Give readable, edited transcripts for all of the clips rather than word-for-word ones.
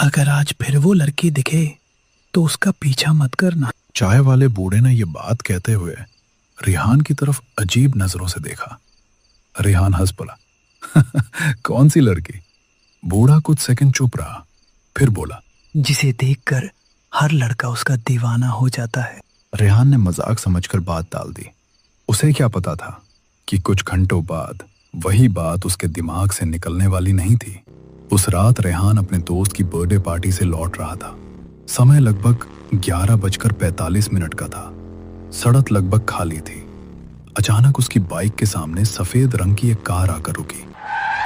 अगर आज फिर वो लड़की दिखे तो उसका पीछा मत करना। चाय वाले बूढ़े ने यह बात कहते हुए रेहान की तरफ अजीब नजरों से देखा। रेहान हंस पड़ा। कौन सी लड़की? बूढ़ा कुछ सेकंड चुप रहा, फिर बोला, जिसे देखकर हर लड़का उसका दीवाना हो जाता है। रेहान ने मजाक समझकर बात टाल दी। उसे क्या पता था कि कुछ घंटों बाद वही बात उसके दिमाग से निकलने वाली नहीं थी। उस रात रेहान अपने दोस्त की बर्थडे पार्टी से लौट रहा था। समय लगभग 11:45 का था। सड़क लगभग खाली थी। अचानक उसकी बाइक के सामने सफेद रंग की एक कार आकर रुकी।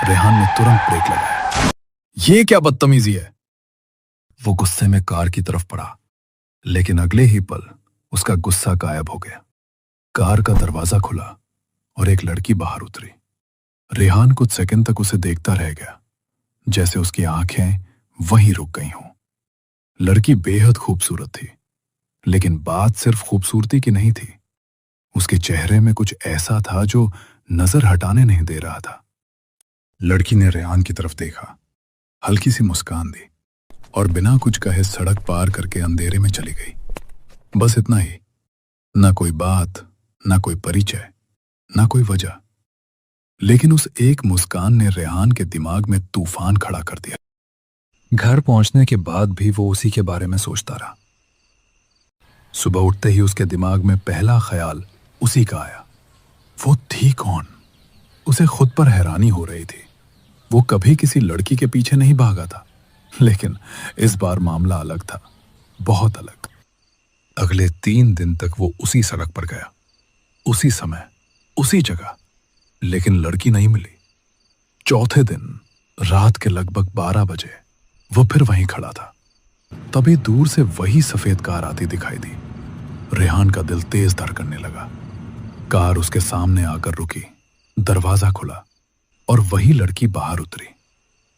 रेहान ने तुरंत ब्रेक लगाया। ये क्या बदतमीजी है? वो गुस्से में कार की तरफ बढ़ा, लेकिन अगले ही पल उसका गुस्सा गायब हो गया। कार का दरवाजा खुला और एक लड़की बाहर उतरी। रेहान कुछ सेकंड तक उसे देखता रह गया, जैसे उसकी आंखें वहीं रुक गई हों। लड़की बेहद खूबसूरत थी, लेकिन बात सिर्फ खूबसूरती की नहीं थी। उसके चेहरे में कुछ ऐसा था जो नजर हटाने नहीं दे रहा था। लड़की ने रेहान की तरफ देखा, हल्की सी मुस्कान दी और बिना कुछ कहे सड़क पार करके अंधेरे में चली गई। बस इतना ही। ना कोई बात, ना कोई परिचय, ना कोई वजह, लेकिन उस एक मुस्कान ने रेहान के दिमाग में तूफान खड़ा कर दिया। घर पहुंचने के बाद भी वो उसी के बारे में सोचता रहा। सुबह उठते ही उसके दिमाग में पहला ख्याल उसी का आया। वो थी कौन? उसे खुद पर हैरानी हो रही थी। वो कभी किसी लड़की के पीछे नहीं भागा था, लेकिन इस बार मामला अलग था, बहुत अलग। अगले 3 दिन तक वो उसी सड़क पर गया, उसी समय, उसी जगह, लेकिन लड़की नहीं मिली। चौथे दिन रात के लगभग 12 बजे वो फिर वहीं खड़ा था। तभी दूर से वही सफेद कार आती दिखाई दी। रेहान का दिल तेज धड़कने लगा। कार उसके सामने आकर रुकी, दरवाजा खुला और वही लड़की बाहर उतरी।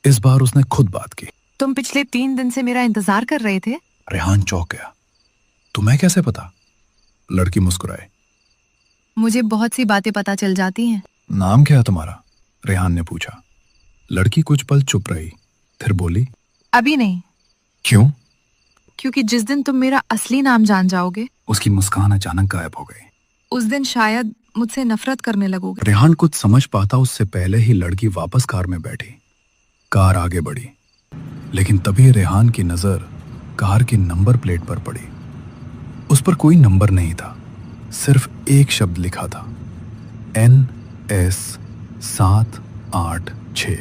इस बार उसने खुद बात की। तुम पिछले 3 दिन से मेरा इंतजार कर रहे थे? रेहान चौंक गया। तुम्हें कैसे पता? लड़की मुस्कुराई। मुझे बहुत सी बातें पता चल जाती हैं। नाम क्या है तुम्हारा? रेहान ने पूछा। लड़की कुछ पल चुप रही, फिर बोली, अभी नहीं। क्यों? क्योंकि जिस दिन तुम मेरा असली नाम जान जाओगे, उसकी मुस्कान अचानक गायब हो गई। उस दिन शायद मुझसे नफरत करने लगोगे। रेहान कुछ समझ पाता उससे पहले ही लड़की वापस कार में बैठी। कार आगे बढ़ी, लेकिन तभी रेहान की नजर कार की नंबर प्लेट पर पड़ी। उस पर कोई नंबर नहीं था, सिर्फ एक शब्द लिखा था, NS 786।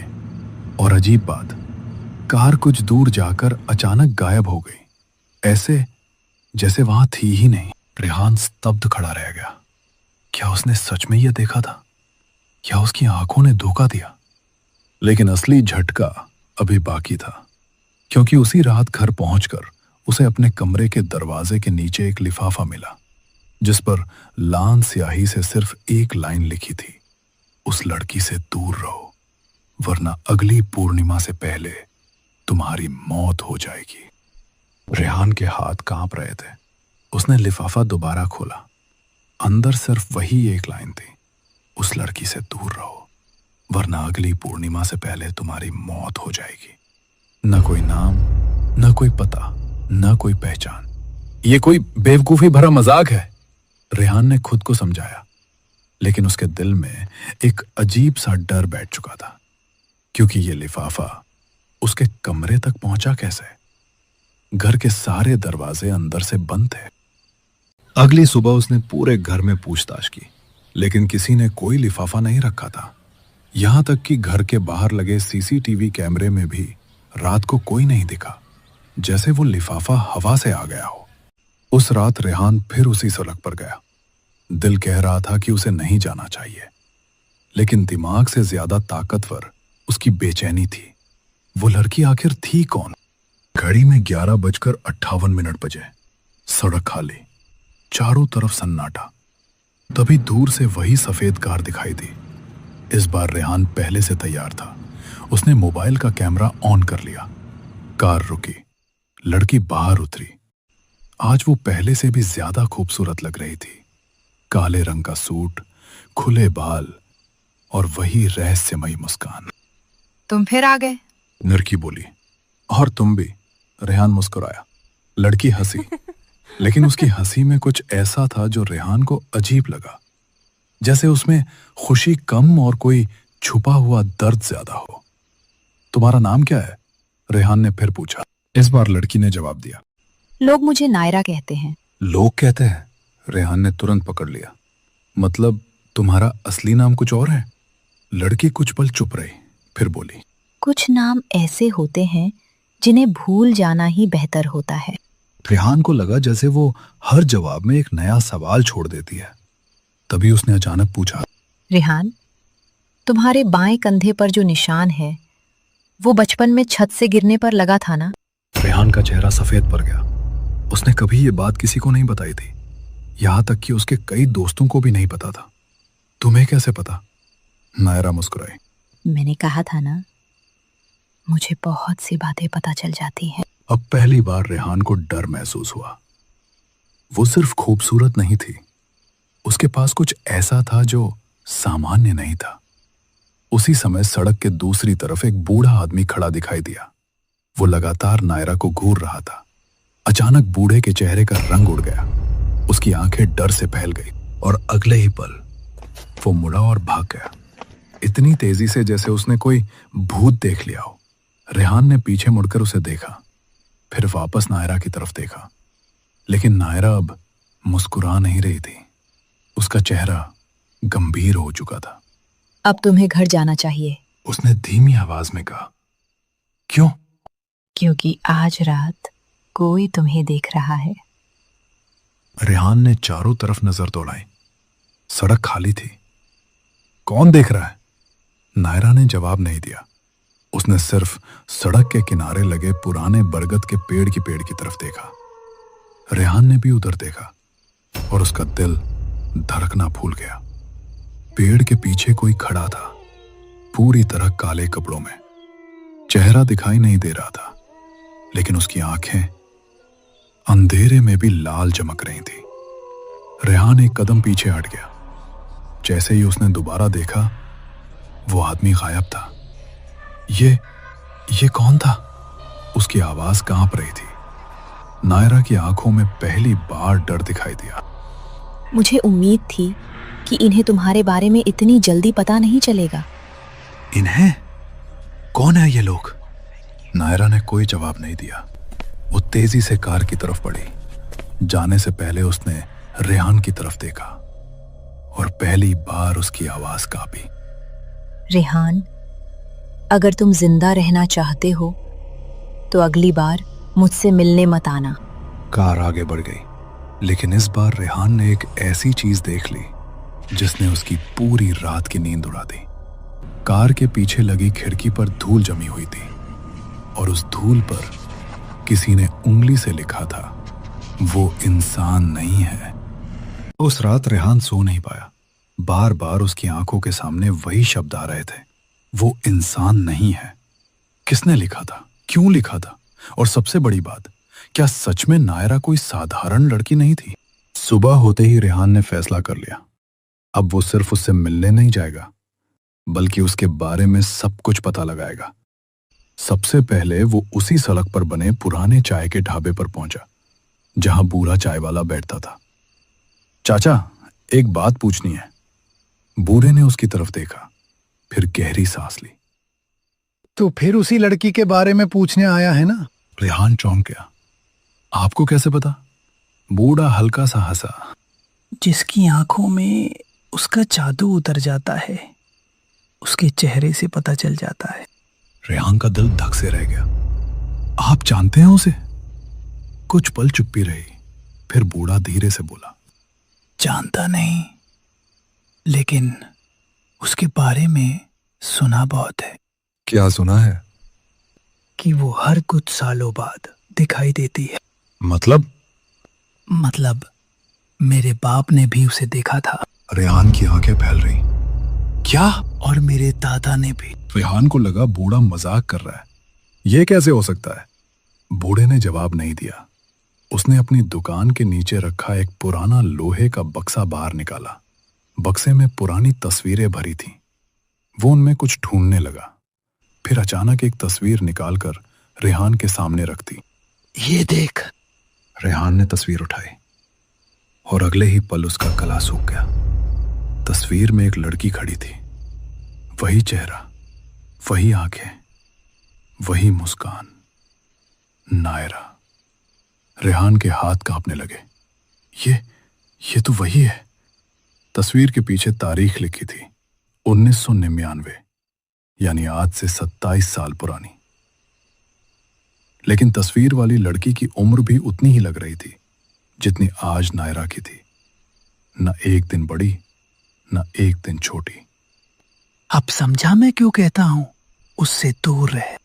और अजीब बात, कार कुछ दूर जाकर अचानक गायब हो गई, ऐसे जैसे वहां थी ही नहीं। रेहान स्तब्ध खड़ा रह गया। क्या उसने सच में यह देखा था? क्या उसकी आंखों ने धोखा दिया? लेकिन असली झटका अभी बाकी था, क्योंकि उसी रात घर पहुंचकर उसे अपने कमरे के दरवाजे के नीचे एक लिफाफा मिला, जिस पर लाल स्याही से सिर्फ एक लाइन लिखी थी, उस लड़की से दूर रहो, वरना अगली पूर्णिमा से पहले तुम्हारी मौत हो जाएगी। रेहान के हाथ कांप रहे थे। उसने लिफाफा दोबारा खोला। अंदर सिर्फ वही एक लाइन थी, उस लड़की से दूर रहो, वरना अगली पूर्णिमा से पहले तुम्हारी मौत हो जाएगी। न कोई नाम, न कोई पता, न कोई पहचान। ये कोई बेवकूफी भरा मजाक है, रेहान ने खुद को समझाया। लेकिन उसके दिल में एक अजीब सा डर बैठ चुका था, क्योंकि ये लिफाफा उसके कमरे तक पहुंचा कैसे? घर के सारे दरवाजे अंदर से बंद थे। अगली सुबह उसने पूरे घर में पूछताछ की, लेकिन किसी ने कोई लिफाफा नहीं रखा था। यहां तक कि घर के बाहर लगे CCTV कैमरे में भी रात को कोई नहीं दिखा, जैसे वो लिफाफा हवा से आ गया हो। उस रात रेहान फिर उसी सड़क पर गया। दिल कह रहा था कि उसे नहीं जाना चाहिए, लेकिन दिमाग से ज्यादा ताकतवर उसकी बेचैनी थी। वो लड़की आखिर थी कौन? घड़ी में 11:58 बजे। सड़क खाली, चारों तरफ सन्नाटा। तभी दूर से वही सफेद कार दिखाई दी। इस बार रेहान पहले से तैयार था। उसने मोबाइल का कैमरा ऑन कर लिया। कार रुकी, लड़की बाहर उतरी। आज वो पहले से भी ज्यादा खूबसूरत लग रही थी। काले रंग का सूट, खुले बाल और वही रहस्यमयी मुस्कान। तुम फिर आ गए? लड़की बोली, और तुम भी। रेहान मुस्कुराया। लड़की हंसी, लेकिन उसकी हंसी में कुछ ऐसा था जो रेहान को अजीब लगा, जैसे उसमें खुशी कम और कोई छुपा हुआ दर्द ज्यादा हो। तुम्हारा नाम क्या है? रेहान ने फिर पूछा। इस बार लड़की ने जवाब दिया। लोग मुझे नायरा कहते हैं। लोग कहते हैं? रेहान ने तुरंत पकड़ लिया। मतलब तुम्हारा असली नाम कुछ और है? लड़की कुछ पल चुप रही, फिर बोली। कुछ नाम ऐसे होते हैं जिन्हें भूल जाना ही बेहतर होता है। रेहान को लगा जैसे वो हर जवाब में एक नया सवाल छोड़ देती है। तभी उसने अचानक पूछा। रेहान, तुम्हारे बाएं कंधे पर जो निशान है वो बचपन में छत से गिरने पर लगा था ना? रेहान का चेहरा सफेद पड़ गया। उसने कभी ये बात किसी को नहीं बताई थी, यहां तक कि उसके कई दोस्तों को भी नहीं पता था। तुम्हें कैसे पता? नायरा मुस्कुराई। मैंने कहा था ना, मुझे बहुत सी बातें पता चल जाती हैं। अब पहली बार रेहान को डर महसूस हुआ। वो सिर्फ खूबसूरत नहीं थी, उसके पास कुछ ऐसा था जो सामान्य नहीं था। उसी समय सड़क के दूसरी तरफ एक बूढ़ा आदमी खड़ा दिखाई दिया। वो लगातार नायरा को घूर रहा था। अचानक बूढ़े के चेहरे का रंग उड़ गया, उसकी आंखें डर से फैल गई और अगले ही पल वो मुड़ा और भाग गया, इतनी तेजी से जैसे उसने कोई भूत देख लिया हो। रेहान ने पीछे मुड़कर उसे देखा, फिर वापस नायरा की तरफ देखा, लेकिन नायरा अब मुस्कुरा नहीं रही थी। उसका चेहरा गंभीर हो चुका था। अब तुम्हें घर जाना चाहिए, उसने धीमी आवाज में कहा। क्यों? क्योंकि आज रात कोई तुम्हें देख रहा है। रेहान ने चारों तरफ नजर दौड़ाई। सड़क खाली थी। कौन देख रहा है? नायरा ने जवाब नहीं दिया। उसने सिर्फ सड़क के किनारे लगे पुराने बरगद के पेड़ की तरफ देखा। रेहान ने भी उधर देखा और उसका दिल धड़कना भूल गया। पेड़ के पीछे कोई खड़ा था, पूरी तरह काले कपड़ों में। चेहरा दिखाई नहीं दे रहा था, लेकिन उसकी आंखें अंधेरे में भी लाल चमक रही थी। रेहान एक कदम पीछे हट गया। जैसे ही उसने दोबारा देखा, वो आदमी गायब था। ये कौन था? उसकी आवाज कांप रही थी। नायरा की आंखों में पहली बार डर दिखाई दिया। मुझे उम्मीद थी कि इन्हें तुम्हारे बारे में इतनी जल्दी पता नहीं चलेगा। इन्हें? कौन है ये लोग? नायरा ने कोई जवाब नहीं दिया। वो तेजी से कार की तरफ बढ़ी। जाने से पहले उसने रेहान की तरफ देखा और पहली बार उसकी आवाज कांपी। रेहान, अगर तुम जिंदा रहना चाहते हो तो अगली बार मुझसे मिलने मत आना। कार आगे बढ़ गई, लेकिन इस बार रेहान ने एक ऐसी चीज देख ली जिसने उसकी पूरी रात की नींद उड़ा दी। कार के पीछे लगी खिड़की पर धूल जमी हुई थी और उस धूल पर किसी ने उंगली से लिखा था, वो इंसान नहीं है। उस रात रेहान सो नहीं पाया। बार बार उसकी आंखों के सामने वही शब्द आ रहे थे, वो इंसान नहीं है। किसने लिखा था? क्यों लिखा था? और सबसे बड़ी बात, क्या सच में नायरा कोई साधारण लड़की नहीं थी? सुबह होते ही रेहान ने फैसला कर लिया, अब वो सिर्फ उससे मिलने नहीं जाएगा, बल्कि उसके बारे में सब कुछ पता लगाएगा। सबसे पहले वो उसी सड़क पर बने पुराने चाय के ढाबे पर पहुंचा जहां बूढ़ा चाय वाला बैठता था। चाचा, एक बात पूछनी है। बूढ़े ने उसकी तरफ देखा, फिर गहरी सांस ली। तो फिर उसी लड़की के बारे में पूछने आया है ना? रेहान चौंक गया। आपको कैसे पता? बूढ़ा हल्का सा हंसा। जिसकी आंखों में उसका जादू उतर जाता है, उसके चेहरे से पता चल जाता है। रेहान का दिल धक से रह गया। आप जानते हैं उसे? कुछ पल चुप्पी रही, फिर बूढ़ा धीरे से बोला। जानता नहीं, लेकिन उसके बारे में सुना बहुत है। क्या सुना है? कि वो हर कुछ सालों बाद दिखाई देती है। मतलब मेरे बाप ने भी उसे देखा था। रेहान की आंखें फैल रही। क्या? और मेरे दादा ने भी। रेहान को लगा बूढ़ा मजाक कर रहा है। यह कैसे हो सकता है? बूढ़े ने जवाब नहीं दिया। उसने अपनी दुकान के नीचे रखा एक पुराना लोहे का बक्सा बाहर निकाला। बक्से में पुरानी तस्वीरें भरी थीं। वो उनमें कुछ ढूंढने लगा, फिर अचानक एक तस्वीर निकालकर रेहान के सामने रख दी। ये देख। रेहान ने तस्वीर उठाई और अगले ही पल उसका गला सूख गया। तस्वीर में एक लड़की खड़ी थी, वही चेहरा, वही आंखें, वही मुस्कान, नायरा। रेहान के हाथ कांपने लगे। ये तो वही है। तस्वीर के पीछे तारीख लिखी थी, 1999, यानी आज से 27 साल पुरानी। लेकिन तस्वीर वाली लड़की की उम्र भी उतनी ही लग रही थी जितनी आज नायरा की थी। न एक दिन बड़ी, न एक दिन छोटी। अब समझा मैं क्यों कहता हूं उससे दूर रहे।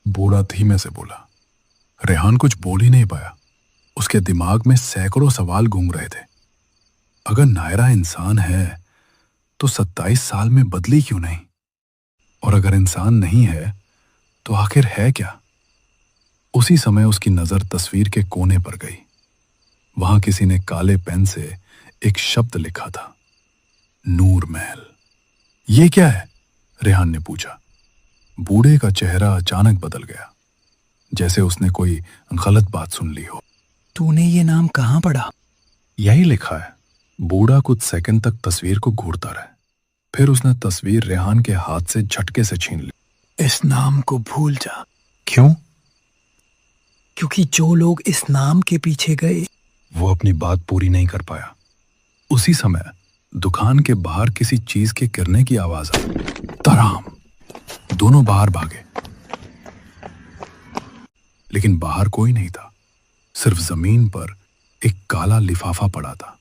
बूढ़ा धीमे से बोला। रेहान कुछ बोल ही नहीं पाया। उसके दिमाग में सैकड़ों सवाल घूम रहे थे। अगर नायरा इंसान है तो 27 साल में बदली क्यों नहीं? और अगर इंसान नहीं है तो आखिर है क्या? उसी समय उसकी नजर तस्वीर के कोने पर गई। वहां किसी ने काले पेन से एक शब्द लिखा था, नूर महल। ये क्या है? रेहान ने पूछा। बूढ़े का चेहरा अचानक बदल गया, जैसे उसने कोई गलत बात सुन ली हो। तूने ये नाम कहां पढ़ा? यही लिखा है। बूढ़ा कुछ सेकंड तक तस्वीर को घूरता रहा। फिर उसने तस्वीर रेहान के हाथ से झटके से छीन ली। इस नाम को भूल जा। क्यों? क्योंकि जो लोग इस नाम के पीछे गए, वो अपनी बात पूरी नहीं कर पाया। उसी समय दुकान के बाहर किसी चीज के गिरने की आवाज आई। तराम! दोनों बाहर भागे, लेकिन बाहर कोई नहीं था। सिर्फ जमीन पर एक काला लिफाफा पड़ा था,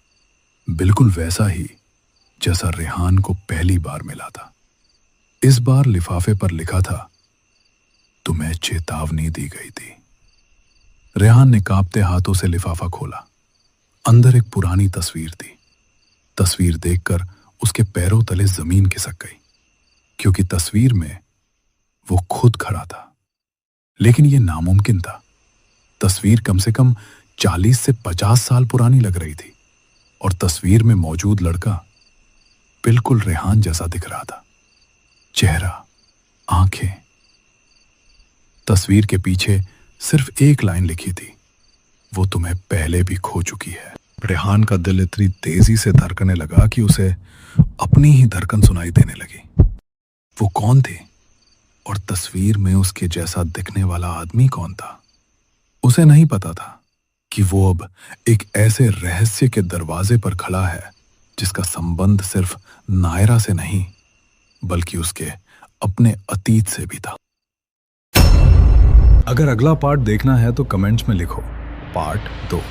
बिल्कुल वैसा ही जैसा रेहान को पहली बार मिला था। इस बार लिफाफे पर लिखा था, तुम्हें चेतावनी दी गई थी। रेहान ने कांपते हाथों से लिफाफा खोला। अंदर एक पुरानी तस्वीर थी। तस्वीर देखकर उसके पैरों तले जमीन खिसक गई, क्योंकि तस्वीर में वो खुद खड़ा था। लेकिन यह नामुमकिन था। तस्वीर कम से कम 40 से 50 साल पुरानी लग रही थी और तस्वीर में मौजूद लड़का बिल्कुल रेहान जैसा दिख रहा था। चेहरा, आंखें। तस्वीर के पीछे सिर्फ एक लाइन लिखी थी, वो तुम्हें पहले भी खो चुकी है। रेहान का दिल इतनी तेजी से धड़कने लगा कि उसे अपनी ही धड़कन सुनाई देने लगी। वो कौन थे और तस्वीर में उसके जैसा दिखने वाला आदमी कौन था? उसे नहीं पता था कि वो अब एक ऐसे रहस्य के दरवाजे पर खड़ा है जिसका संबंध सिर्फ नायरा से नहीं, बल्कि उसके अपने अतीत से भी था। अगर अगला पार्ट देखना है तो कमेंट्स में लिखो, पार्ट 2।